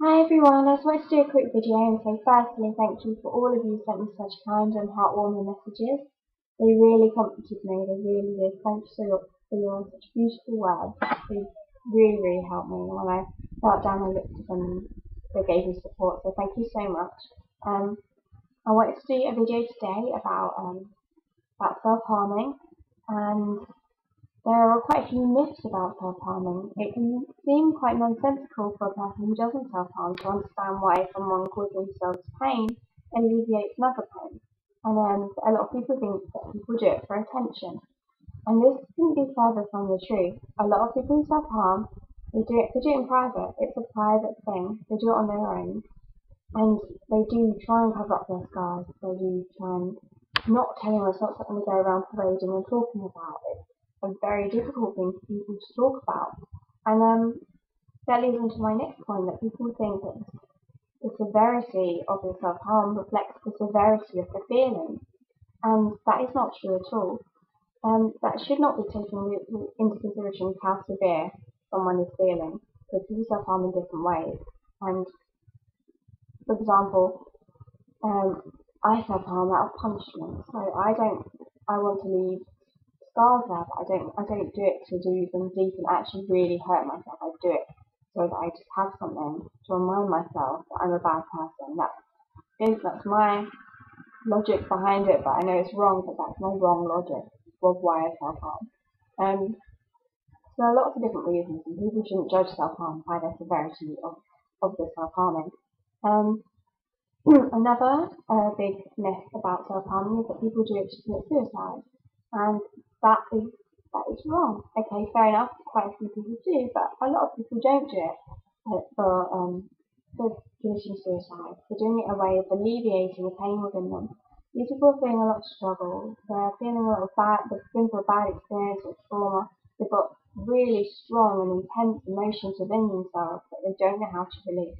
Hi everyone, I just wanted to do a quick video and say firstly thank you for all of you who sent me such kind and heartwarming messages. They really comforted me, they really did. Thank you so much for your such beautiful words. They really helped me. When I sat down and looked at them, they gave me support, so thank you so much. I wanted to do a video today about self-harming, and there are quite a few myths about self-harming. It can seem quite nonsensical for a person who doesn't self-harm to understand why someone causing themselves pain alleviates another pain. And a lot of people think that people do it for attention. And this couldn't be further from the truth. A lot of people who self-harm, they do it in private. It's a private thing. They do it on their own. And they do try and cover up their scars. They do try and not tell anyone. It's not something we go around parading and talking about. It's a very difficult thing for people to talk about. And that leads into my next point, that people think that the severity of the self-harm reflects the severity of the feeling. And that is not true at all. That should not be taken into consideration how severe someone is feeling, because people self-harm in different ways. And for example, I self-harm out of punishment. So I want to leave scars there, but I don't do it to do them deep and actually really hurt myself. I do it so that I just have something to remind myself that I'm a bad person. That's my logic behind it, but I know it's wrong, but that's my wrong logic of why I self-harm. So there are lots of different reasons, and people shouldn't judge self-harm by the severity of the self-harming. Another big myth about self-harming is that people do it to commit suicide, and that is wrong. Okay, fair enough, quite a few people do, but a lot of people don't do it for committing suicide. They're doing it a way of alleviating the pain within them. These people are feeling a lot of struggle. They're feeling a lot of bad. They've been through a bad experience or trauma. They've got really strong and intense emotions within themselves that they don't know how to release.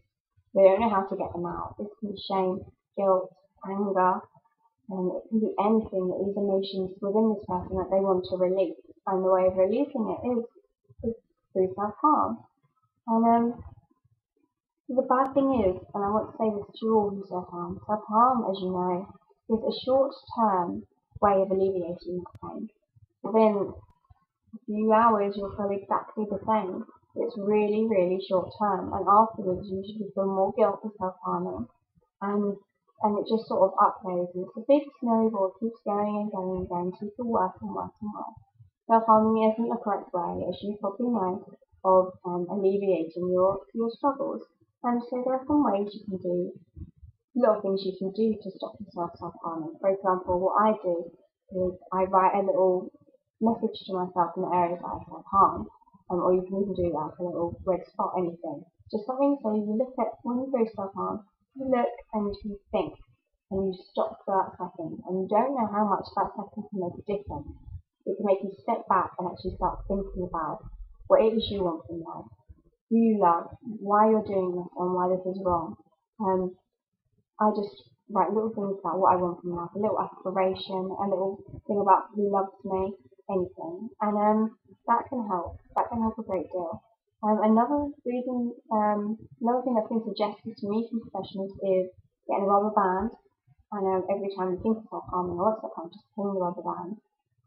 They don't know how to get them out. This can be shame, guilt, anger, and it can be anything that these emotions within this person that they want to release. And the way of releasing it is through self-harm. And the bad thing is, and I want to say this to you all who self-harm, self-harm, as you know, is a short-term way of alleviating that pain. Within a few hours, you'll feel exactly the same. It's really short-term, and afterwards you usually feel more guilt for self-harming, and it just sort of uploads, and it's a big snowball. It keeps going and going and going until you feel worse and worse and worse. Self-harming isn't the correct way, as you probably know, of alleviating your struggles. And so there are some ways you can do, a lot of things you can do to stop yourself self-harming. For example, what I do is I write a little message to myself in the areas that I self-harm, or you can even do like a little red spot, anything. Just something so you look at, when you go self-harm, you look and you think, and you stop for that second, and you don't know how much that second can make a difference. It can make you step back and actually start thinking about what it is you want from life, who you love, why you're doing this, and why this is wrong. I just write little things about what I want from life, a little aspiration, a little thing about who loves me, anything. And that can help. That can help a great deal. Another reason, another thing that's been suggested to me from professionals is getting a rubber band. And every time you think of self-harming or self-harm, just ping the rubber band,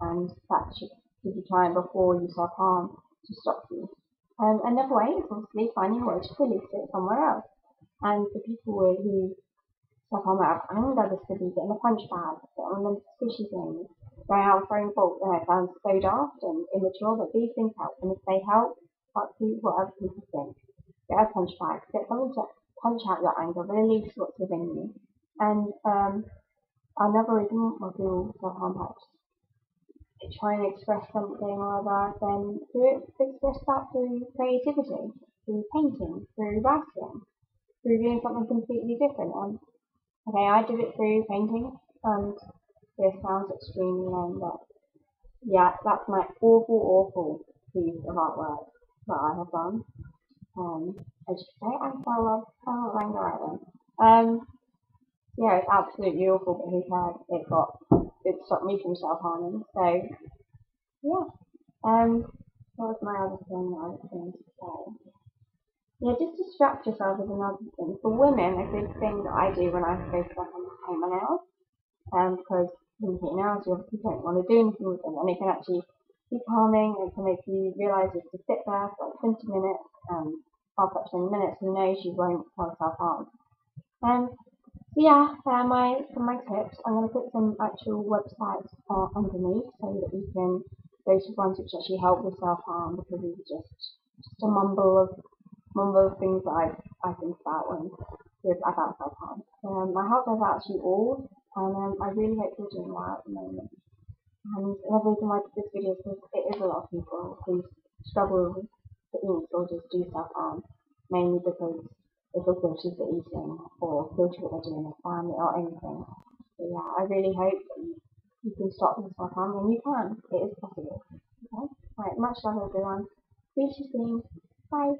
and that should give you time before you self-harm to stop you. Another way is obviously finding a way to release it somewhere else. And for people who self-harm out of anger, this could be getting a punch bag, getting one of them squishy things, going out and throwing balls. It sounds so daft and immature, but these things help. And if they help, that's what other people think. Get a punch bag, get something to punch out your anger, release what's within you. And another reason why people self-harm helps, try and express something or other, then express that through creativity, through painting, through writing, through doing something completely different. Okay, I did it through painting, and this sounds extremely lame, but yeah, that's my awful piece of artwork that I have done. As you say, I'm so right. Yeah, it's absolutely awful, but who cares? It stopped me from self-harming, so yeah. What was my other thing that I was going to say? Yeah, just distract yourself is another thing. For women, a good thing that I do when I go stuck on paint my nails, because when you paint your nails, you obviously don't want to do anything with them, and it can actually be calming. It can make you realise you have to sit there for like 20 minutes, after that 20 minutes, who knows, you won't want to self-harm. So yeah, for my tips, I'm going to put some actual websites underneath so that you can go to ones which actually help with self-harm, because these are just a mumble of things that I think about about self-harm. I hope I've helped you all, and I really hope you're doing well at the moment. And the reason why I did this video is because it is a lot of people who struggle to eat or just do self-harm, mainly because they feel guilty for eating or guilty what they're doing in their family or anything. So yeah, I really hope that you can stop doing self-harm, and you can. It is possible. Okay? Right, much love everyone. See you soon. Bye.